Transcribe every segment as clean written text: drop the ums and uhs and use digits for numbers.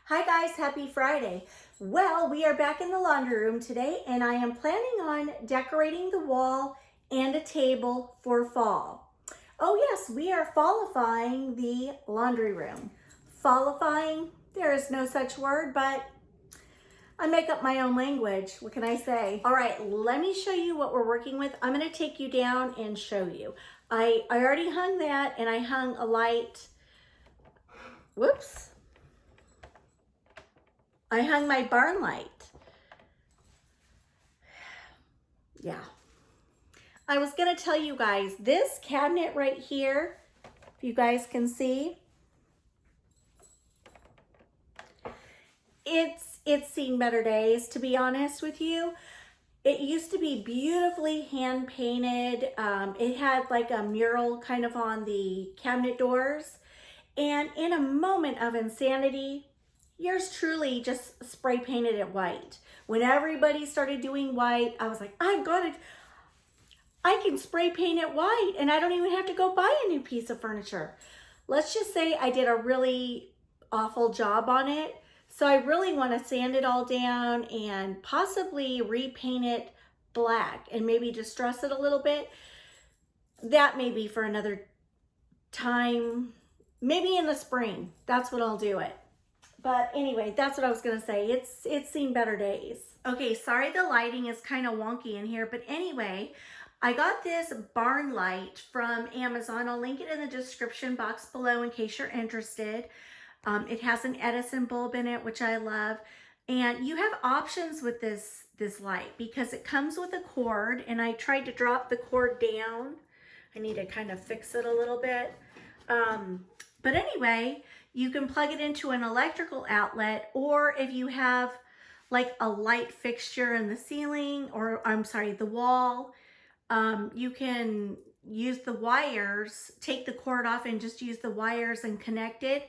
Hi guys, happy Friday. Well, we are back in the laundry room today and I am planning on decorating the wall and a table for fall. Oh yes, we are fallifying the laundry room. Fallifying, there is no such word, but I make up my own language. What can I say? All right, let me show you what we're working with. I'm gonna take you down and show you. I already hung that and I hung a light, whoops. I hung my barn light. Yeah. I was gonna tell you guys, this cabinet right here, if you guys can see, it's seen better days, to be honest with you. It used to be beautifully hand painted. It had like a mural kind of on the cabinet doors. And in a moment of insanity, yours truly just spray painted it white. When everybody started doing white, I was like, I can spray paint it white and I don't even have to go buy a new piece of furniture. Let's just say I did a really awful job on it. So I really want to sand it all down and possibly repaint it black and maybe distress it a little bit. That may be for another time, maybe in the spring. That's when I'll do it. But anyway, that's what I was gonna say. It's seen better days. Okay, sorry the lighting is kind of wonky in here, but anyway, I got this barn light from Amazon. I'll link it in the description box below in case you're interested. It has an Edison bulb in it, which I love. And you have options with this light because it comes with a cord, and I tried to drop the cord down. I need to kind of fix it a little bit. But anyway, you can plug it into an electrical outlet, or if you have like a light fixture in the ceiling, or I'm sorry, the wall, you can use the wires, take the cord off and just use the wires and connect it,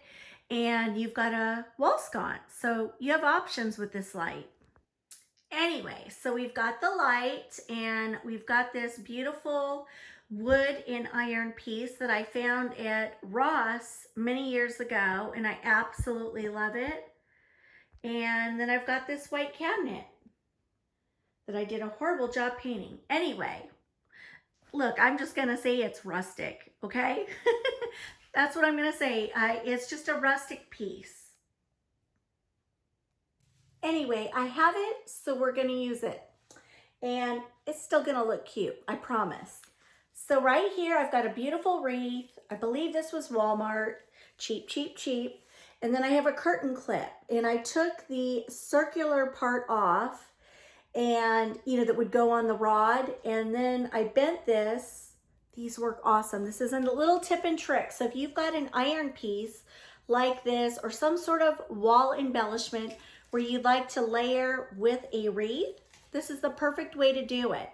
and you've got a wall sconce. So you have options with this light. Anyway, so we've got the light and we've got this beautiful wood and iron piece that I found at Ross many years ago, and I absolutely love it. And then I've got this white cabinet that I did a horrible job painting. Anyway, look, I'm just gonna say it's rustic, okay? That's what I'm gonna say. It's just a rustic piece. Anyway, I have it, so we're gonna use it. And it's still gonna look cute, I promise. So right here, I've got a beautiful wreath. I believe this was Walmart, cheap, cheap, cheap. And then I have a curtain clip, and I took the circular part off and, you know, that would go on the rod. And then I bent this. These work awesome. This is a little tip and trick. So if you've got an iron piece like this or some sort of wall embellishment where you'd like to layer with a wreath, this is the perfect way to do it.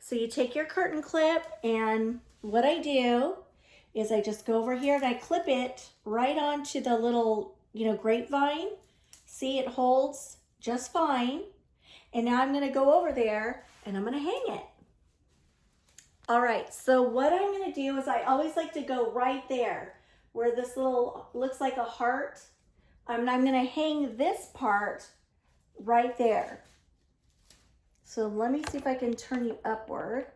So you take your curtain clip, and what I do is I just go over here and I clip it right onto the little, you know, grapevine. See, it holds just fine. And now I'm gonna go over there and I'm gonna hang it. All right, so what I'm gonna do is I always like to go right there where this little, looks like a heart. I'm gonna hang this part right there. So let me see if I can turn you upward.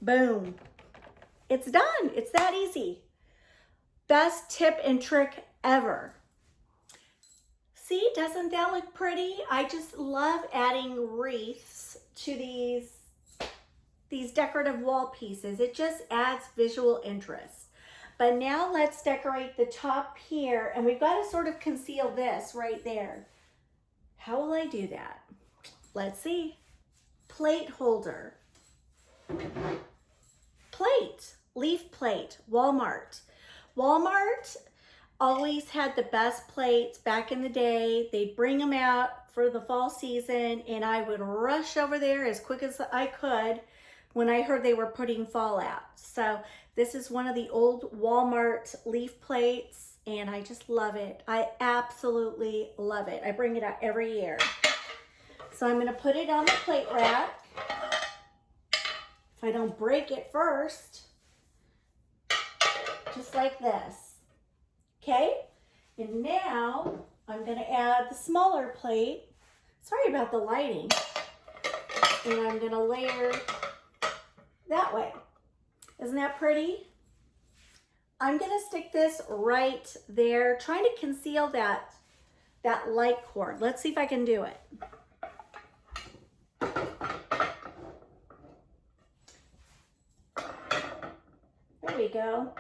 Boom. It's done. It's that easy. Best tip and trick ever. See, doesn't that look pretty? I just love adding wreaths to these decorative wall pieces. It just adds visual interest. But now let's decorate the top here, and we've got to sort of conceal this right there. How will I do that? Let's see. Plate holder. Plate, leaf plate, Walmart. Walmart always had the best plates back in the day. They'd bring them out for the fall season, and I would rush over there as quick as I could when I heard they were putting fall out. So this is one of the old Walmart leaf plates, and I just love it. I absolutely love it. I bring it out every year. So I'm gonna put it on the plate rack. If I don't break it first, just like this. Okay? And now I'm going to add the smaller plate. Sorry about the lighting. And I'm going to layer that way. Isn't that pretty? I'm going to stick this right there, trying to conceal that light cord. Let's see if I can do it. There we go.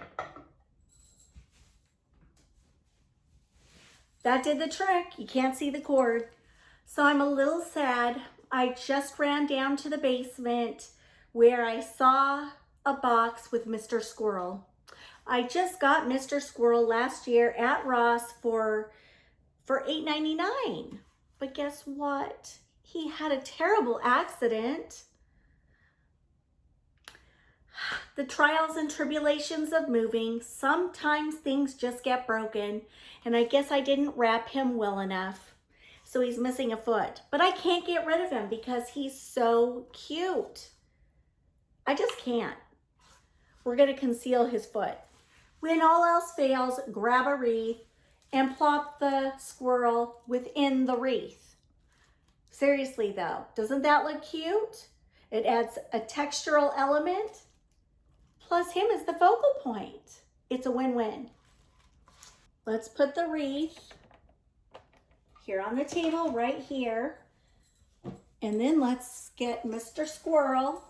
That did the trick. You can't see the cord. So I'm a little sad. I just ran down to the basement where I saw a box with Mr. Squirrel. I just got Mr. Squirrel last year at Ross for $8.99. But guess what? He had a terrible accident. The trials and tribulations of moving, sometimes things just get broken, and I guess I didn't wrap him well enough. So he's missing a foot, but I can't get rid of him because he's so cute. I just can't. We're gonna conceal his foot. When all else fails, grab a wreath and plop the squirrel within the wreath. Seriously though, doesn't that look cute? It adds a textural element. Plus him is the focal point. It's a win-win. Let's put the wreath here on the table right here. And then let's get Mr. Squirrel.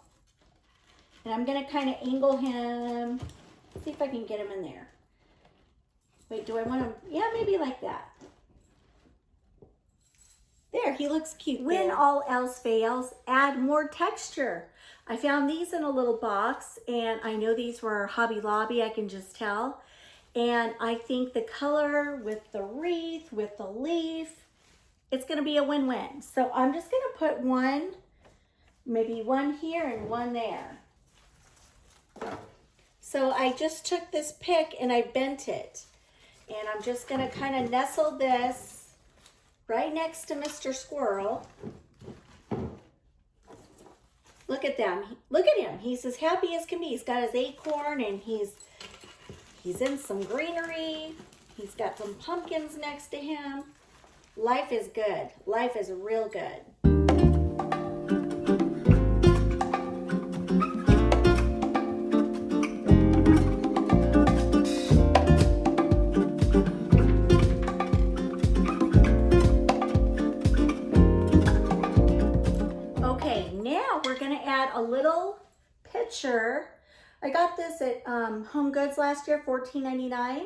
And I'm gonna kind of angle him. See if I can get him in there. Wait, do I want him? Yeah, maybe like that. There, he looks cute. When all else fails, add more texture. I found these in a little box, and I know these were Hobby Lobby, I can just tell. And I think the color with the wreath, with the leaf, it's gonna be a win-win. So I'm just gonna put one, maybe one here and one there. So I just took this pick and I bent it. And I'm just gonna kind of nestle this right next to Mr. Squirrel. Look at them. Look at him. He's as happy as can be. He's got his acorn and he's in some greenery. He's got some pumpkins next to him. Life is good. Life is real good. A little picture. I got this at Home Goods last year, $14.99.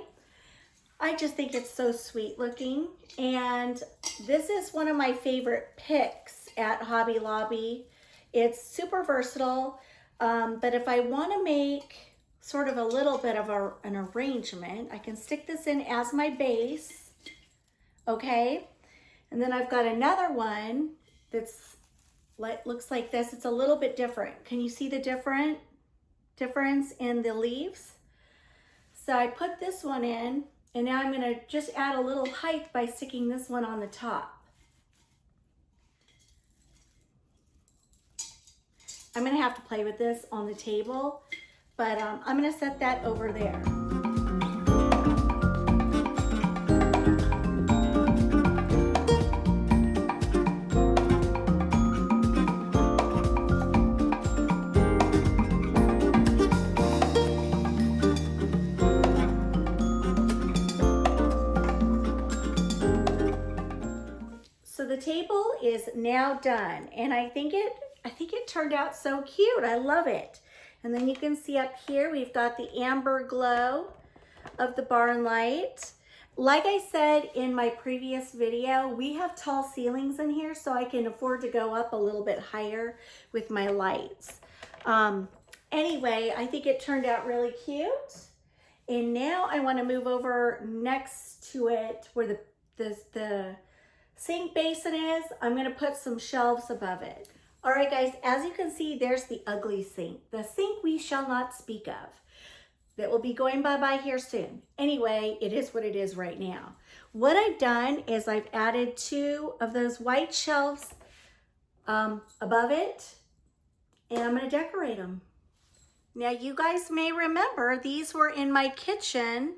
I just think it's so sweet looking. And this is one of my favorite picks at Hobby Lobby. It's super versatile, but if I want to make sort of a little bit of an arrangement, I can stick this in as my base, okay? And then I've got another one that's looks like this. It's a little bit different. Can you see the difference in the leaves? So I put this one in, and now I'm gonna just add a little height by sticking this one on the top. I'm gonna have to play with this on the table, but I'm gonna set that over there. The table is now done, and I think it turned out so cute. I love it. And then you can see up here we've got the amber glow of the barn light. Like I said in my previous video, we have tall ceilings in here, so I can afford to go up a little bit higher with my lights. Anyway, I think it turned out really cute. And now I want to move over next to it where the sink basin is. I'm gonna put some shelves above it. All right guys, as you can see, there's the ugly sink. The sink we shall not speak of. That will be going bye-bye here soon. Anyway, it is what it is right now. What I've done is I've added 2 of those white shelves above it, and I'm gonna decorate them. Now you guys may remember these were in my kitchen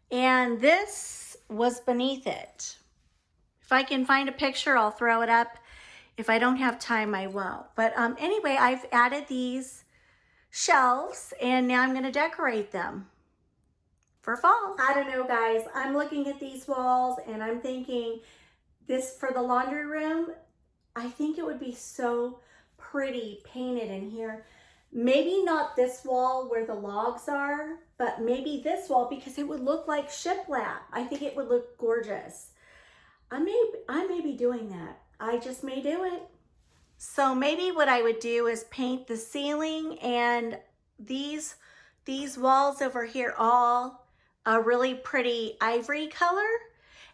and this was beneath it. If I can find a picture, I'll throw it up. If I don't have time, I won't. But anyway, I've added these shelves and now I'm going to decorate them for fall. I don't know, guys. I'm looking at these walls and I'm thinking this for the laundry room, I think it would be so pretty painted in here. Maybe not this wall where the logs are, but maybe this wall because it would look like shiplap. I think it would look gorgeous. I may be doing that. I just may do it. So maybe what I would do is paint the ceiling and these walls over here all a really pretty ivory color,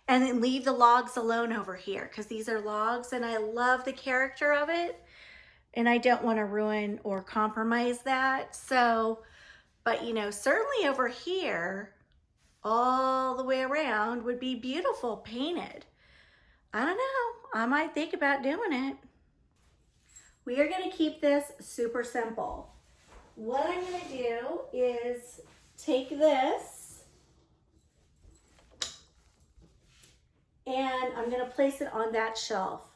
and then leave the logs alone over here because these are logs and I love the character of it and I don't want to ruin or compromise that. So, but you know, certainly over here, all the way around would be beautiful painted. I don't know, I might think about doing it. We are going to keep this super simple. What I'm going to do is take this and I'm going to place it on that shelf.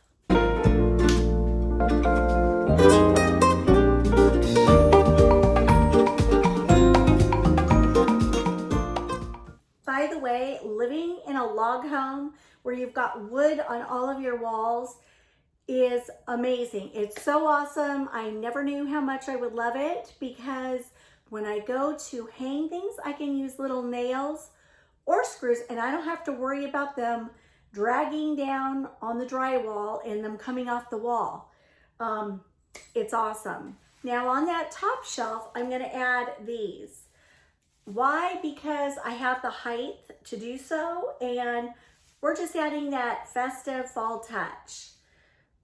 By the way, living in a log home where you've got wood on all of your walls is amazing. It's so awesome. I never knew how much I would love it because when I go to hang things, I can use little nails or screws and I don't have to worry about them dragging down on the drywall and them coming off the wall. It's awesome. Now on that top shelf, I'm going to add these. Why? Because I have the height to do so and we're just adding that festive fall touch.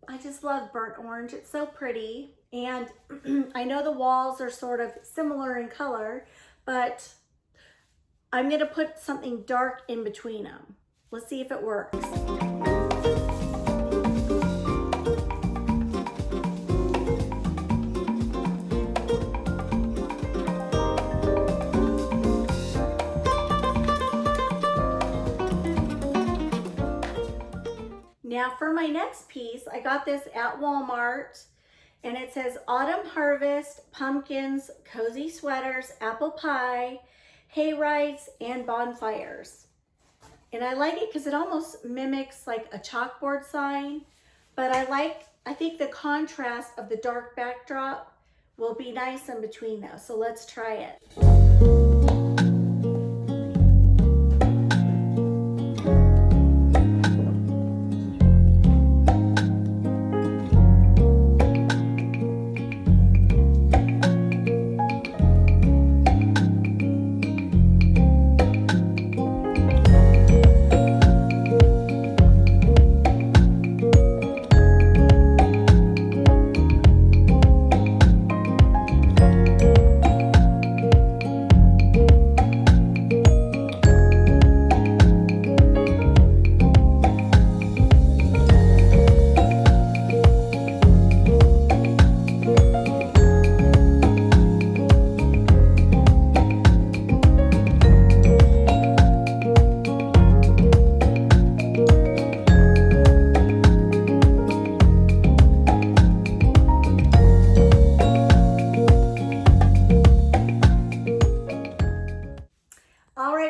I just love burnt orange. It's so pretty. And I know the walls are sort of similar in color, but I'm going to put something dark in between them. Let's see if it works. Now for my next piece, I got this at Walmart and it says Autumn Harvest, Pumpkins, Cozy Sweaters, Apple Pie, Hay Rides, and Bonfires. And I like it because it almost mimics like a chalkboard sign, but I think the contrast of the dark backdrop will be nice in between those. So let's try it.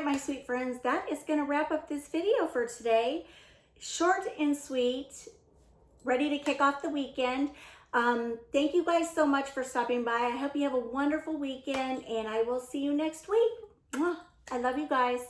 My sweet friends, that is going to wrap up this video for today. Short and sweet, ready to kick off the weekend. Thank you guys so much for stopping by. I hope you have a wonderful weekend and I will see you next week. I love you guys.